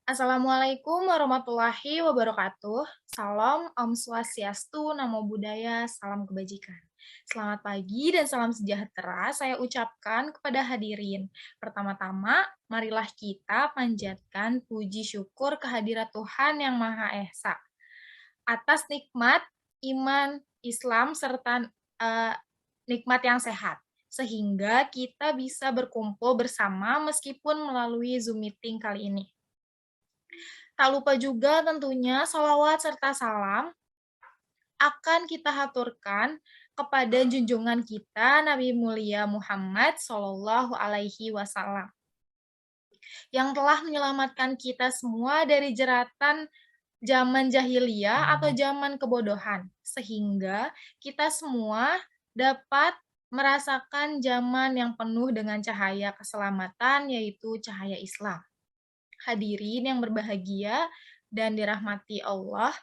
Assalamualaikum warahmatullahi wabarakatuh. Salam, Om Swastiastu, Namo Buddhaya, salam kebajikan. Selamat pagi dan salam sejahtera saya ucapkan kepada hadirin. Pertama-tama, marilah kita panjatkan puji syukur kehadirat Tuhan Yang Maha Esa atas nikmat iman, Islam, serta nikmat yang sehat. Sehingga kita bisa berkumpul bersama meskipun melalui Zoom meeting kali ini. Tak lupa juga tentunya sholawat serta salam akan kita haturkan kepada junjungan kita Nabi mulia Muhammad Shallallahu Alaihi Wasallam yang telah menyelamatkan kita semua dari jeratan zaman jahiliyah atau zaman kebodohan, sehingga kita semua dapat merasakan zaman yang penuh dengan cahaya keselamatan, yaitu cahaya Islam. Hadirin yang berbahagia dan dirahmati Allah,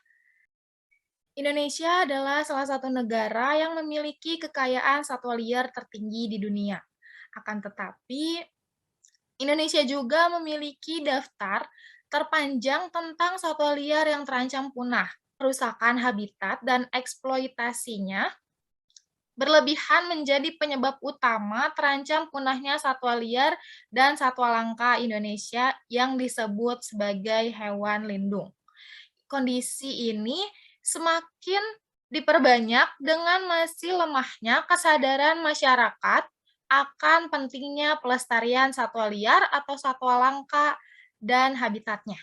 Indonesia adalah salah satu negara yang memiliki kekayaan satwa liar tertinggi di dunia. Akan tetapi, Indonesia juga memiliki daftar terpanjang tentang satwa liar yang terancam punah. Kerusakan habitat dan eksploitasinya berlebihan menjadi penyebab utama terancam punahnya satwa liar dan satwa langka Indonesia yang disebut sebagai hewan lindung. Kondisi ini semakin diperbanyak dengan masih lemahnya kesadaran masyarakat akan pentingnya pelestarian satwa liar atau satwa langka dan habitatnya.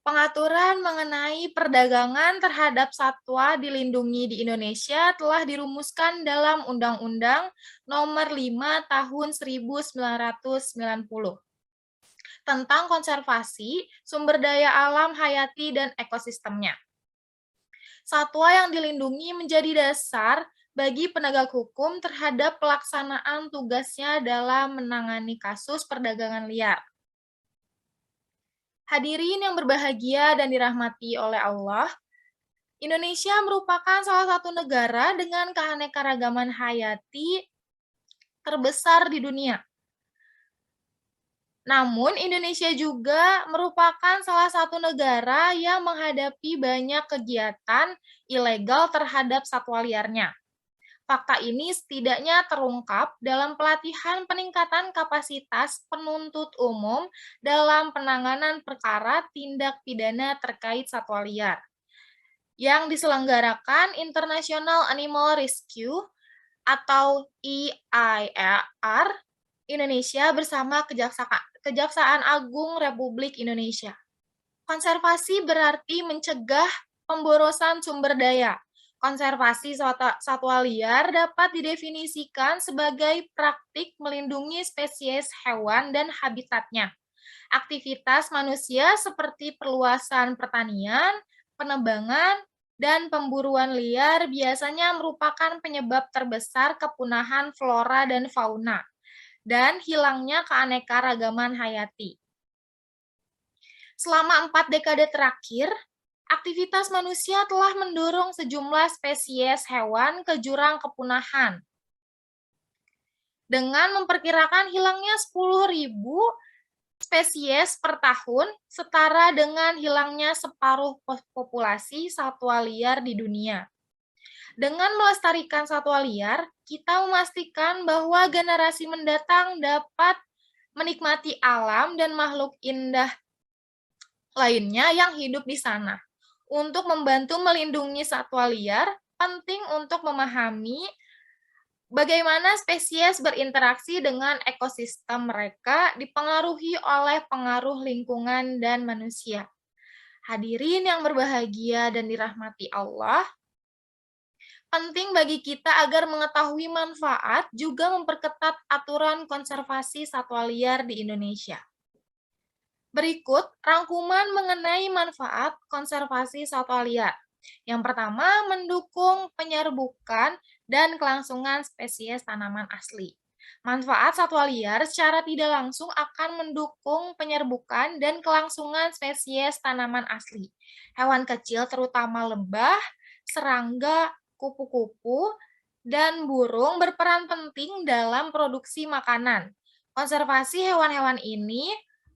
Pengaturan mengenai perdagangan terhadap satwa dilindungi di Indonesia telah dirumuskan dalam Undang-Undang Nomor 5 Tahun 1990 tentang konservasi sumber daya alam hayati dan ekosistemnya. Satwa yang dilindungi menjadi dasar bagi penegak hukum terhadap pelaksanaan tugasnya dalam menangani kasus perdagangan liar. Hadirin yang berbahagia dan dirahmati oleh Allah, Indonesia merupakan salah satu negara dengan keanekaragaman hayati terbesar di dunia. Namun, Indonesia juga merupakan salah satu negara yang menghadapi banyak kegiatan ilegal terhadap satwa liarnya. Fakta ini setidaknya terungkap dalam pelatihan peningkatan kapasitas penuntut umum dalam penanganan perkara tindak pidana terkait satwa liar yang diselenggarakan International Animal Rescue atau EIR Indonesia bersama Kejaksaan Agung Republik Indonesia. Konservasi berarti mencegah pemborosan sumber daya. Konservasi satwa liar dapat didefinisikan sebagai praktik melindungi spesies hewan dan habitatnya. Aktivitas manusia seperti perluasan pertanian, penebangan, dan pemburuan liar biasanya merupakan penyebab terbesar kepunahan flora dan fauna dan hilangnya keanekaragaman hayati. Selama 4 dekade terakhir, aktivitas manusia telah mendorong sejumlah spesies hewan ke jurang kepunahan. Dengan memperkirakan hilangnya 10.000 spesies per tahun, setara dengan hilangnya separuh populasi satwa liar di dunia. Dengan melestarikan satwa liar, kita memastikan bahwa generasi mendatang dapat menikmati alam dan makhluk indah lainnya yang hidup di sana. Untuk membantu melindungi satwa liar, penting untuk memahami bagaimana spesies berinteraksi dengan ekosistem mereka dipengaruhi oleh pengaruh lingkungan dan manusia. Hadirin yang berbahagia dan dirahmati Allah, penting bagi kita agar mengetahui manfaat juga memperketat aturan konservasi satwa liar di Indonesia. Berikut rangkuman mengenai manfaat konservasi satwa liar. Yang pertama, mendukung penyerbukan dan kelangsungan spesies tanaman asli. Manfaat satwa liar secara tidak langsung akan mendukung penyerbukan dan kelangsungan spesies tanaman asli. Hewan kecil terutama lebah, serangga, kupu-kupu, dan burung berperan penting dalam produksi makanan. Konservasi hewan-hewan ini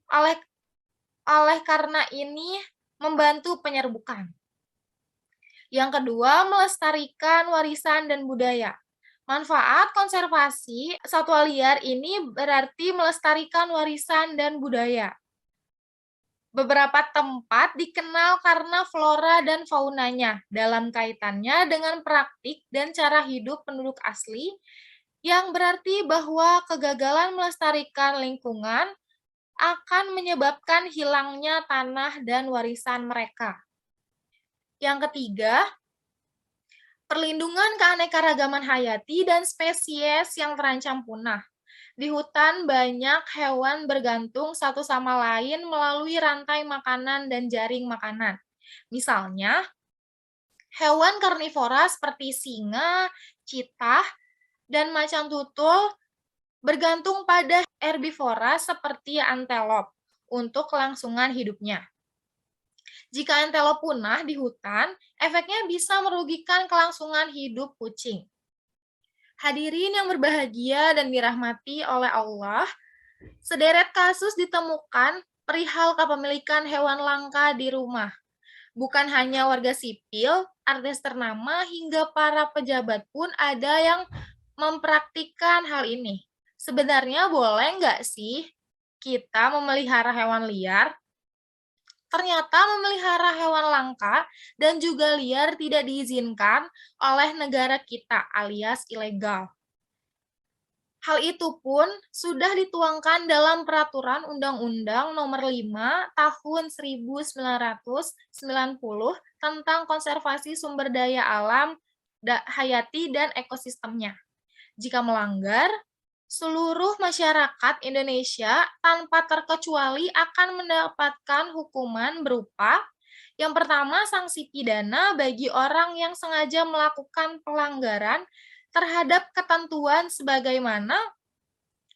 oleh oleh karena ini membantu penyerbukan. Yang kedua, melestarikan warisan dan budaya. Manfaat konservasi satwa liar ini berarti melestarikan warisan dan budaya. Beberapa tempat dikenal karena flora dan faunanya dalam kaitannya dengan praktik dan cara hidup penduduk asli, yang berarti bahwa kegagalan melestarikan lingkungan akan menyebabkan hilangnya tanah dan warisan mereka. Yang ketiga, perlindungan keanekaragaman hayati dan spesies yang terancam punah. Di hutan banyak hewan bergantung satu sama lain melalui rantai makanan dan jaring makanan. Misalnya, hewan karnivora seperti singa, citah, dan macan tutul bergantung pada herbivora seperti antelop untuk kelangsungan hidupnya. Jika antelop punah di hutan, efeknya bisa merugikan kelangsungan hidup kucing. Hadirin yang berbahagia dan dirahmati oleh Allah, sederet kasus ditemukan perihal kepemilikan hewan langka di rumah. Bukan hanya warga sipil, artis ternama, hingga para pejabat pun ada yang mempraktikkan hal ini. Sebenarnya boleh nggak sih kita memelihara hewan liar? Ternyata memelihara hewan langka dan juga liar tidak diizinkan oleh negara kita alias ilegal. Hal itu pun sudah dituangkan dalam Peraturan Undang-Undang Nomor 5 Tahun 1990 tentang konservasi sumber daya alam, hayati, dan ekosistemnya. Jika melanggar, seluruh masyarakat Indonesia tanpa terkecuali akan mendapatkan hukuman berupa yang pertama, sanksi pidana bagi orang yang sengaja melakukan pelanggaran terhadap ketentuan sebagaimana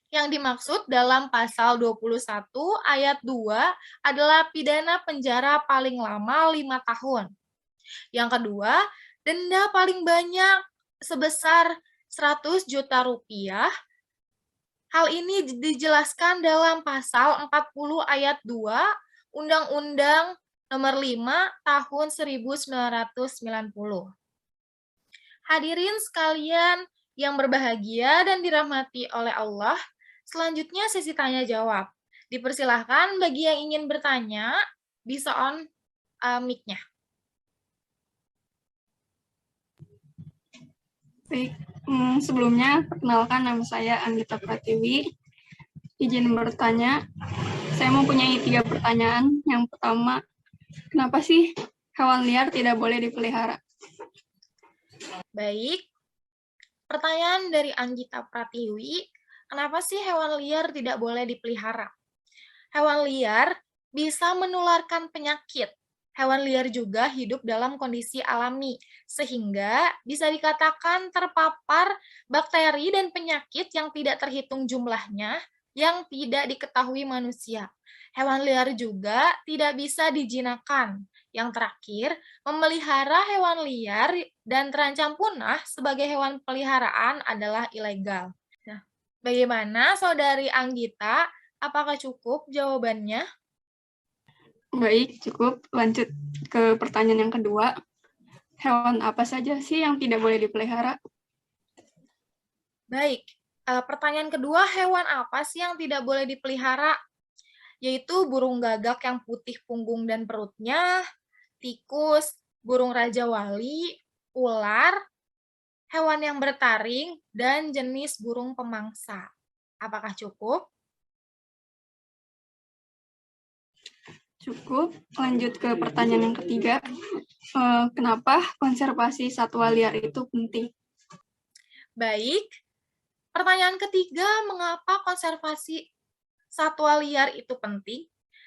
yang dimaksud dalam pasal 21 ayat 2 adalah pidana penjara paling lama 5 tahun. Yang kedua, denda paling banyak sebesar 100 juta rupiah. Hal ini dijelaskan dalam pasal 40 ayat 2 Undang-Undang Nomor 5 Tahun 1990. Hadirin sekalian yang berbahagia dan dirahmati oleh Allah, selanjutnya sesi tanya jawab. Dipersilahkan bagi yang ingin bertanya, bisa on mic-nya. Baik, sebelumnya perkenalkan nama saya Anggita Pratiwi. Izin bertanya, saya mempunyai 3 pertanyaan. Yang pertama, kenapa sih hewan liar tidak boleh dipelihara? Baik, pertanyaan dari Anggita Pratiwi, kenapa sih hewan liar tidak boleh dipelihara? Hewan liar bisa menularkan penyakit. Hewan liar juga hidup dalam kondisi alami, sehingga bisa dikatakan terpapar bakteri dan penyakit yang tidak terhitung jumlahnya, yang tidak diketahui manusia. Hewan liar juga tidak bisa dijinakkan. Yang terakhir, memelihara hewan liar dan terancam punah sebagai hewan peliharaan adalah ilegal. Nah, bagaimana Saudari Anggita? Apakah cukup jawabannya? Baik, cukup. Lanjut ke pertanyaan yang kedua. Hewan apa saja sih yang tidak boleh dipelihara? Baik, pertanyaan kedua, hewan apa sih yang tidak boleh dipelihara? Yaitu burung gagak yang putih punggung dan perutnya, tikus, burung raja wali, ular, hewan yang bertaring, dan jenis burung pemangsa. Apakah cukup? Cukup. Lanjut ke pertanyaan yang ketiga. Kenapa konservasi satwa liar itu penting? Baik, pertanyaan ketiga, mengapa konservasi satwa liar itu penting?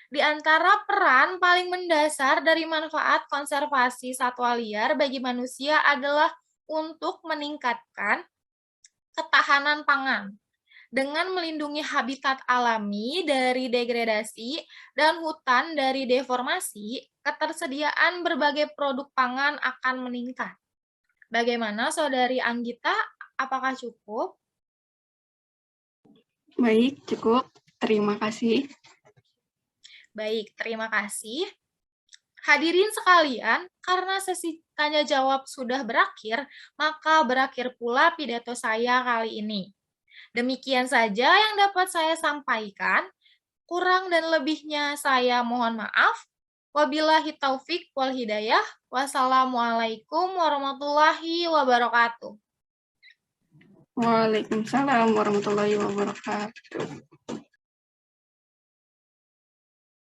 Di antara peran paling mendasar dari manfaat konservasi satwa liar bagi manusia adalah untuk meningkatkan ketahanan pangan dengan melindungi habitat alami dari degradasi dan hutan dari deformasi. Ketersediaan berbagai produk pangan akan meningkat. Bagaimana Saudari Anggita? Apakah cukup? Baik, cukup. Terima kasih. Baik, terima kasih. Hadirin sekalian, karena sesi tanya jawab sudah berakhir, maka berakhir pula pidato saya kali ini. Demikian saja yang dapat saya sampaikan. Kurang dan lebihnya saya mohon maaf. Wabillahi taufik wal hidayah. Wassalamualaikum warahmatullahi wabarakatuh. Waalaikumsalam warahmatullahi wabarakatuh.